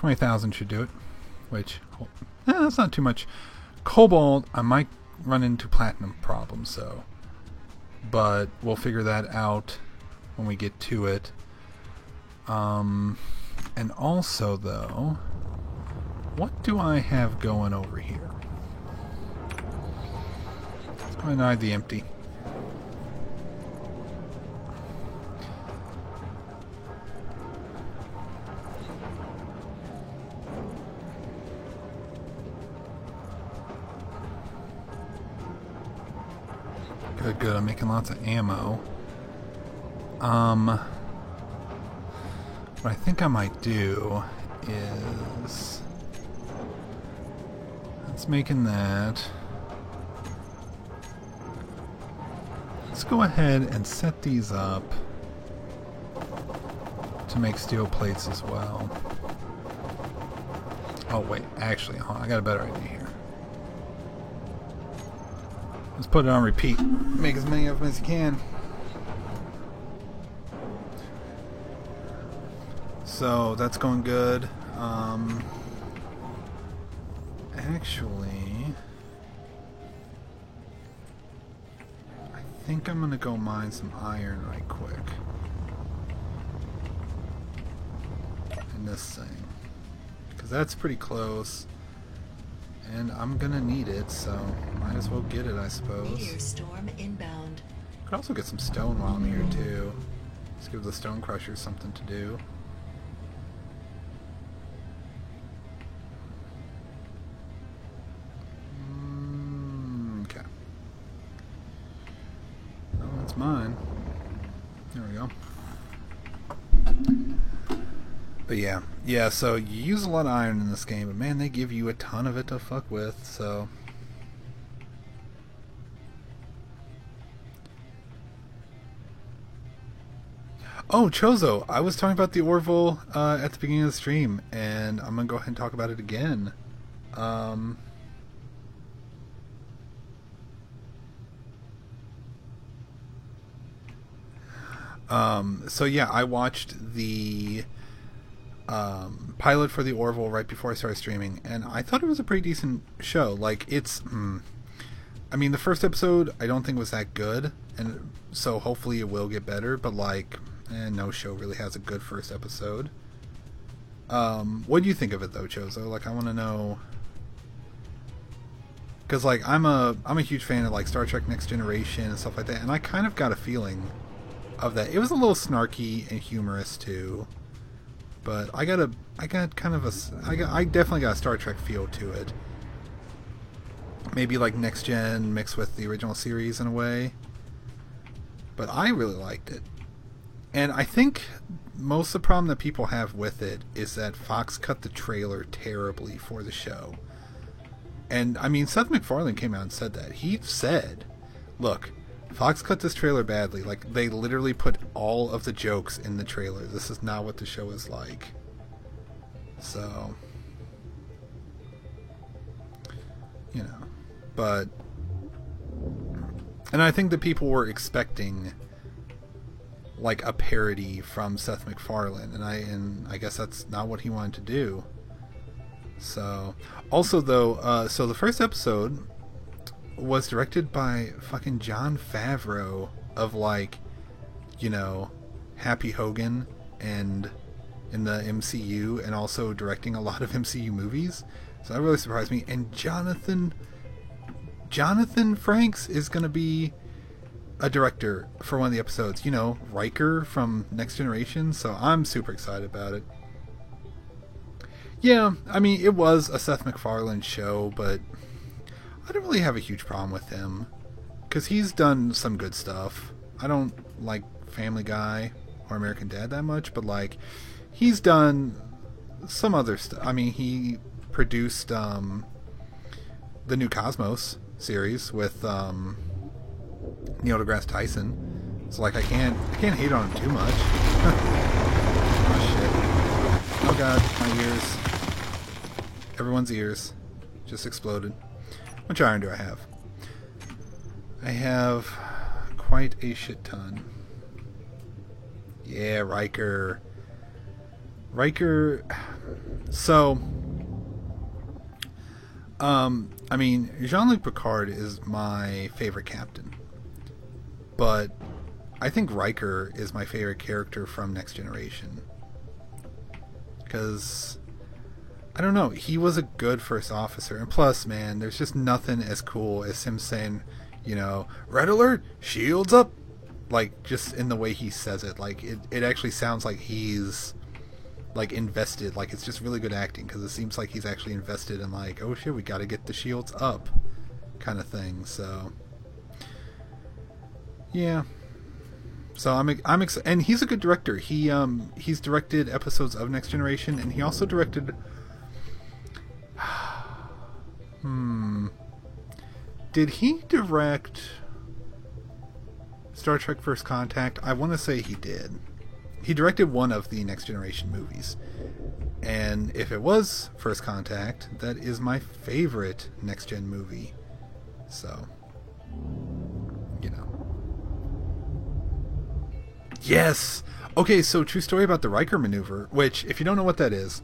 20,000 should do it. Which, that's not too much. Cobalt, I might run into platinum problems, so. But we'll figure that out when we get to it. And also, though, what do I have going over here? Let's go and the empty. Good, good. I'm making lots of ammo. What I think I might do is... Let's making that. Let's go ahead and set these up to make steel plates as well. Oh wait, actually, hold on, I got a better idea here. Let's put it on repeat. Make as many of them as you can. So that's going good. Actually, I think I'm gonna go mine some iron right quick. In this thing. Because that's pretty close. And I'm gonna need it, so might as well get it, I suppose. Meteor storm inbound. Could also get some stone while I'm here too. Just give the stone crushers something to do. Okay. Oh, that's mine. There we go. But yeah, so you use a lot of iron in this game, but man, they give you a ton of it to fuck with, so... Oh, Chozo, I was talking about the Orville at the beginning of the stream, and I'm gonna go ahead and talk about it again. So yeah, I watched the pilot for the Orville right before I started streaming, and I thought it was a pretty decent show. Like, it's... I mean, the first episode I don't think was that good, and so hopefully it will get better, but like... no show really has a good first episode. What do you think of it though, Chozo? Like, I want to know, because like I'm a huge fan of like Star Trek Next Generation and stuff like that, and I kind of got a feeling of that. It was a little snarky and humorous too, but I definitely got a Star Trek feel to it. Maybe like Next Gen mixed with the original series in a way, but I really liked it. And I think most of the problem that people have with it is that Fox cut the trailer terribly for the show. And, I mean, Seth MacFarlane came out and said that. He said, look, Fox cut this trailer badly. Like, they literally put all of the jokes in the trailer. This is not what the show is like. So, you know. But, and I think that people were expecting... like a parody from Seth MacFarlane, and I guess that's not what he wanted to do. So, also though, so the first episode was directed by fucking Jon Favreau of, like, you know, Happy Hogan and in the MCU, and also directing a lot of MCU movies. So that really surprised me. And Jonathan Frakes is gonna be a director for one of the episodes, you know, Riker from Next Generation, so I'm super excited about it. Yeah, I mean, it was a Seth MacFarlane show, but I don't really have a huge problem with him, because he's done some good stuff. I don't like Family Guy or American Dad that much, but like, he's done some other stuff. I mean, he produced the new Cosmos series with Neil deGrasse Tyson. So like, I can't hate on him too much. Oh shit. Oh god, my ears. Everyone's ears just exploded. How much iron do I have? I have quite a shit ton. Yeah, Riker. So, I mean, Jean-Luc Picard is my favorite captain, but I think Riker is my favorite character from Next Generation. Because, I don't know, he was a good first officer. And plus, man, there's just nothing as cool as him saying, you know, red alert, shields up. Like, just in the way he says it. Like, it actually sounds like he's, like, invested. Like, it's just really good acting. Because it seems like he's actually invested in, like, oh shit, we gotta get the shields up. Kind of thing, so. Yeah. So I'm and he's a good director. He's directed episodes of Next Generation, and he also directed. Did he direct Star Trek: First Contact? I want to say he did. He directed one of the Next Generation movies, and if it was First Contact, that is my favorite Next Gen movie. So, you know. Yes! Okay, so true story about the Riker maneuver, which, if you don't know what that is,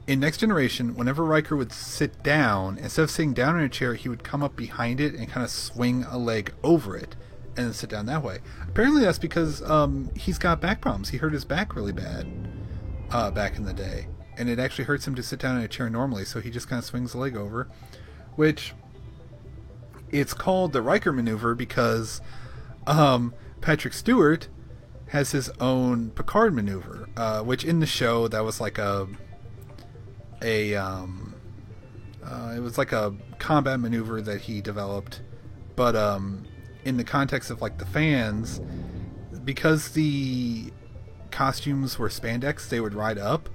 in Next Generation, whenever Riker would sit down, instead of sitting down in a chair, he would come up behind it and kind of swing a leg over it, and then sit down that way. Apparently that's because he's got back problems. He hurt his back really bad back in the day, and it actually hurts him to sit down in a chair normally, so he just kind of swings the leg over, which, it's called the Riker maneuver because Patrick Stewart has his own Picard maneuver, which in the show that was like it was like a combat maneuver that he developed, but in the context of like the fans, because the costumes were spandex, they would ride up,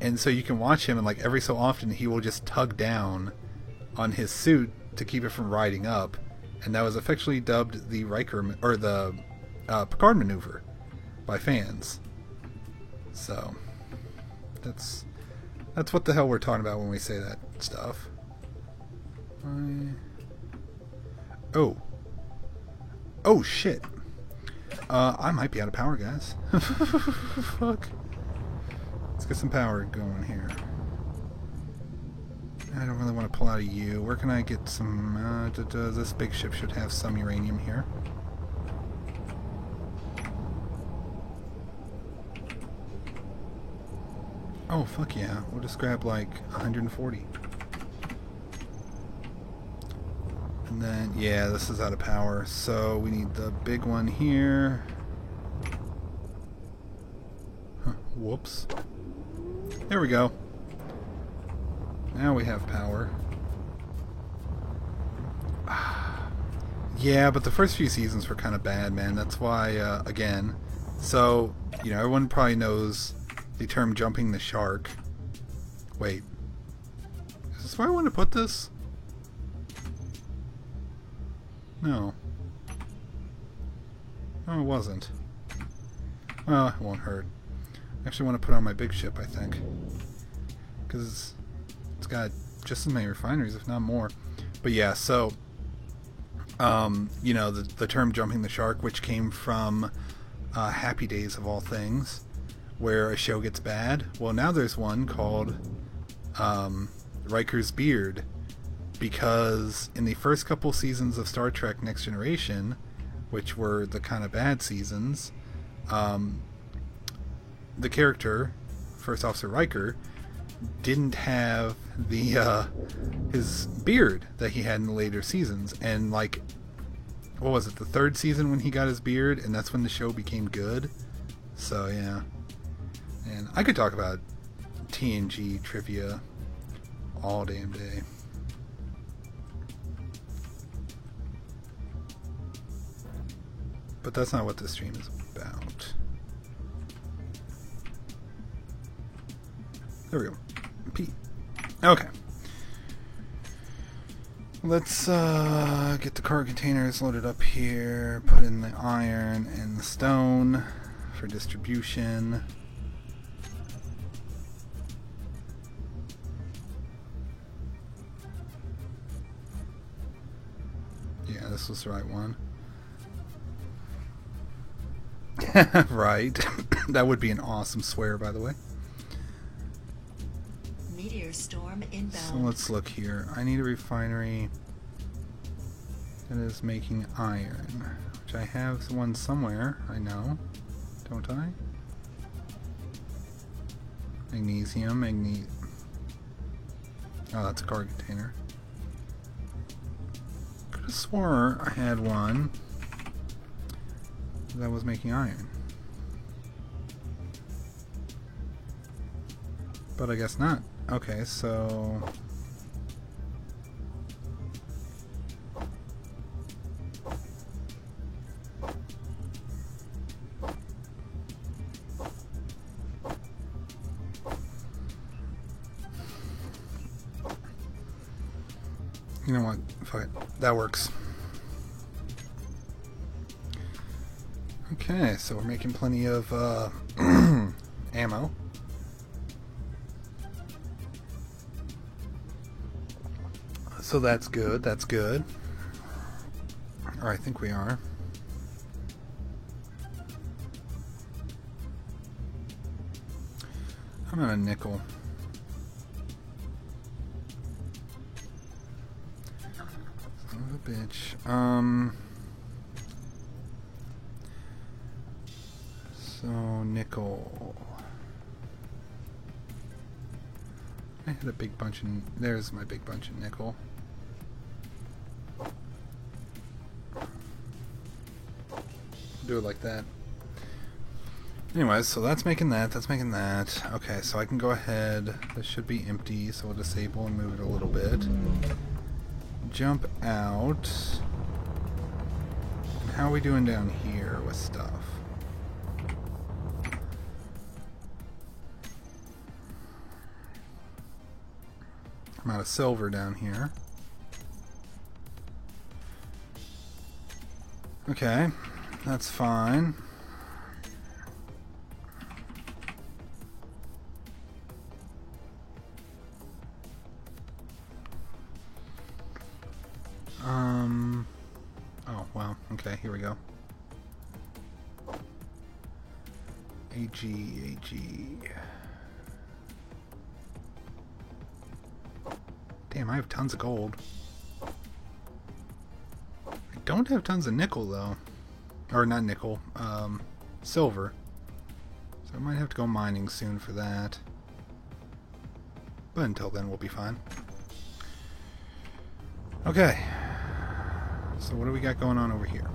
and so you can watch him, and like every so often he will just tug down on his suit to keep it from riding up, and that was affectionately dubbed the Riker or the Picard maneuver by fans. So that's what the hell we're talking about when we say that stuff. Oh shit. I might be out of power, guys. Fuck. Let's get some power going here. I don't really want to pull out of you. Where can I get some... this big ship should have some uranium here. Oh, fuck yeah. We'll just grab, like, 140. And then, yeah, this is out of power. So, we need the big one here. Huh, whoops. There we go. Now we have power. Yeah, but the first few seasons were kind of bad, man. That's why, again... So, you know, everyone probably knows the term jumping the shark. Wait. Is this where I want to put this? No. No, it wasn't. Well, it won't hurt. I actually want to put on my big ship, I think. Because it's got just as many refineries, if not more. But yeah, so... you know, the term jumping the shark, which came from Happy Days of all things, where a show gets bad. Well, now there's one called Riker's Beard, because in the first couple seasons of Star Trek Next Generation, which were the kind of bad seasons, the character, First Officer Riker, didn't have the his beard that he had in the later seasons, and like, what was it, the third season when he got his beard, and that's when the show became good. So yeah, and I could talk about TNG trivia all damn day. But that's not what this stream is about. There we go. P. Okay. Let's get the cargo containers loaded up here. Put in the iron and the stone for distribution. Yeah, this was the right one. Right. That would be an awesome swear, by the way. Meteor storm inbound. So let's look here. I need a refinery that is making iron, which I have one somewhere, I know, don't I? Magnesium, oh, that's a cargo container. Could have swore I had one that was making iron. But I guess not. Okay, so... You know what? Fuck it. That works. Okay, so we're making plenty of ammo. So that's good, that's good. Or I think we are. I'm at a nickel. Son of a bitch. So nickel. I had a big bunch of... There's my big bunch of nickel. Do it like that. Anyways, so that's making that, that's making that. Okay, so I can go ahead. This should be empty, so we'll disable and move it a little bit. Jump out. And how are we doing down here with stuff? I'm out of silver down here. Okay, that's fine. Oh, wow. Okay, here we go. AG. Damn, I have tons of gold. I don't have tons of nickel, though. Or not nickel, silver. So I might have to go mining soon for that. But until then, we'll be fine. Okay. So what do we got going on over here?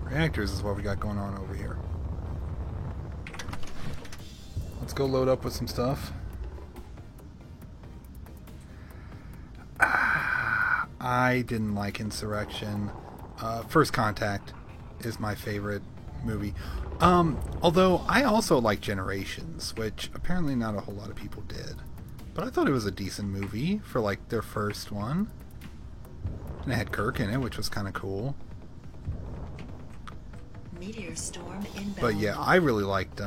Reactors is what we got going on over here. Let's go load up with some stuff. I didn't like Insurrection. First Contact is my favorite movie. Although I also like Generations, which apparently not a whole lot of people did. But I thought it was a decent movie for like their first one. And it had Kirk in it, which was kind of cool. Meteor storm inbound. But yeah, I really liked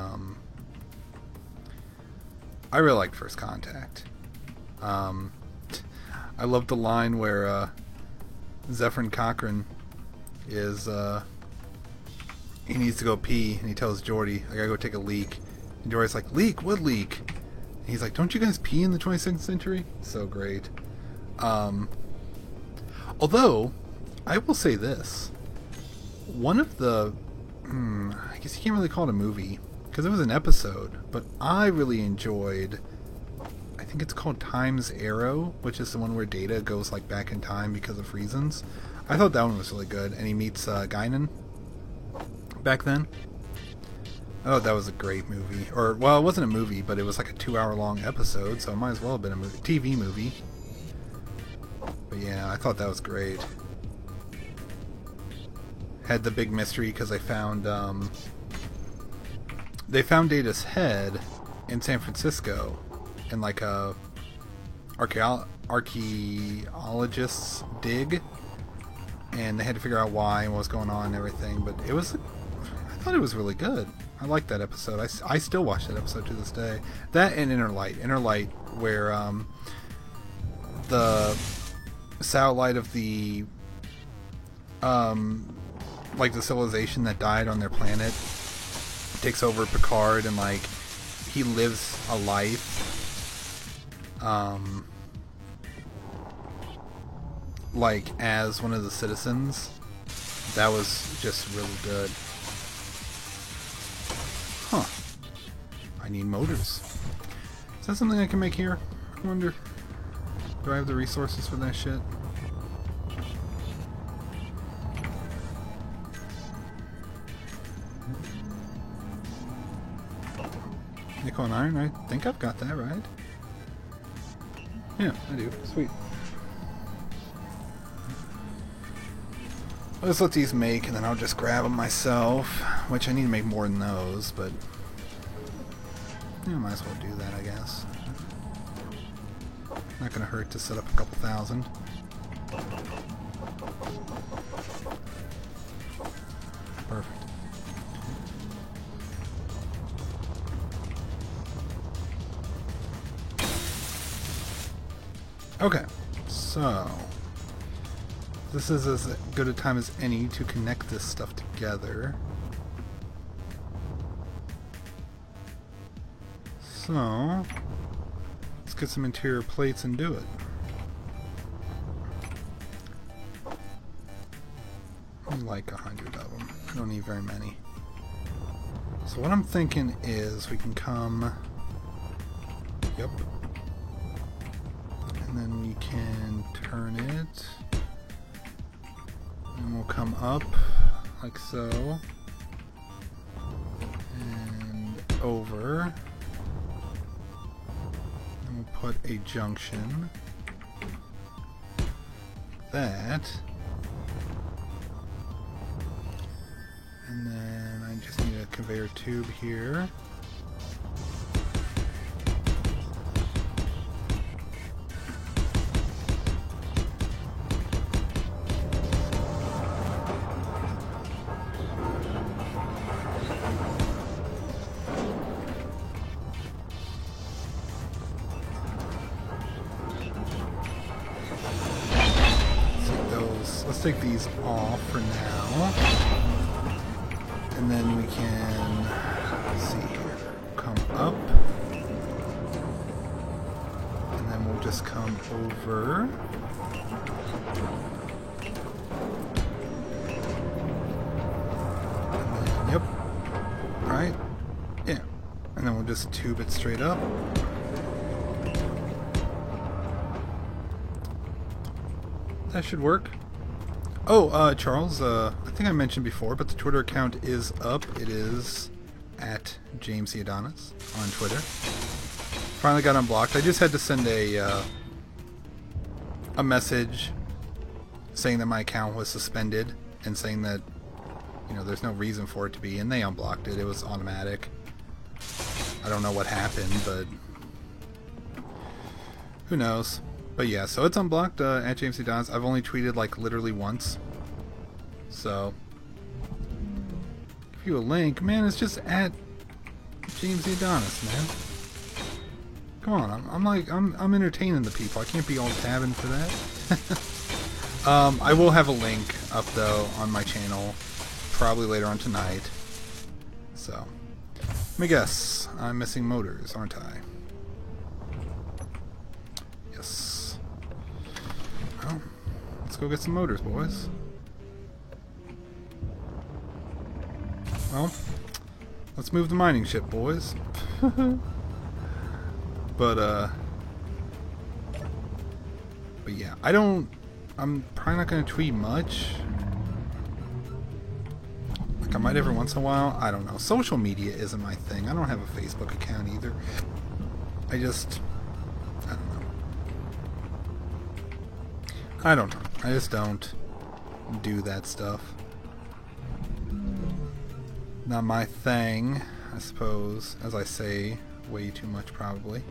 First Contact. I loved the line where Zephyrin Cochrane is he needs to go pee, and he tells Geordi, I gotta go take a leak. And Geordi's like, leak? What leak? And he's like, don't you guys pee in the 22nd century? So great. Although, I will say this. One of the... I guess you can't really call it a movie, because it was an episode, but I really enjoyed... I think it's called Time's Arrow, which is the one where Data goes like back in time because of reasons. I thought that one was really good, and he meets Guinan back then. Oh, that was a great movie. Or, well, it wasn't a movie, but it was like a 2-hour-long episode, so it might as well have been a movie, TV movie. But yeah, I thought that was great. Had the big mystery because they found Data's head in San Francisco in like a archaeologist's dig, and they had to figure out why and what was going on and everything. But it was, I thought it was really good. I liked that episode. I still watch that episode to this day. That and Inner Light, where the satellite of the like the civilization that died on their planet takes over Picard and like he lives a life like as one of the citizens. That was just really good. Huh. I need motors. Is that something I can make here? I wonder. Do I have the resources for that shit? Nickel and iron? I think I've got that, right? Yeah, I do. Sweet. Let's let these make, and then I'll just grab them myself. Which I need to make more than those, but... yeah, might as well do that, I guess. Not gonna hurt to set up a couple thousand. Perfect. Okay, so this is as good a time as any to connect this stuff together. So let's get some interior plates and do it. I like 100 of them. I don't need very many. So what I'm thinking is we can come... yep. And then we can turn it. And we'll come up like so. And over. And we'll put a junction. That. And then I just need a conveyor tube here. Let's take these off for now. And then we can, let's see here, come up. And then we'll just come over. And then, yep. Alright. Yeah. And then we'll just tube it straight up. That should work. Oh, Charles, I think I mentioned before, but the Twitter account is up. It is at James the Adonis on Twitter. Finally got unblocked. I just had to send a message saying that my account was suspended and saying that, you know, there's no reason for it to be, and they unblocked it. It was automatic. I don't know what happened, but who knows. But yeah, so it's unblocked at James the Adonis. I've only tweeted like literally once. So, give you a link. Man, it's just at James the Adonis, man. Come on, I'm entertaining the people. I can't be all tabbing for that. I will have a link up though on my channel, probably later on tonight. So, let me guess. I'm missing motors, aren't I? Yes. Well, let's go get some motors, boys. Well, let's move the mining ship, boys. But yeah, I'm probably not going to tweet much. Like, I might every once in a while. I don't know. Social media isn't my thing. I don't have a Facebook account either. I just don't do that stuff. Not my thing, I suppose, as I say way too much probably.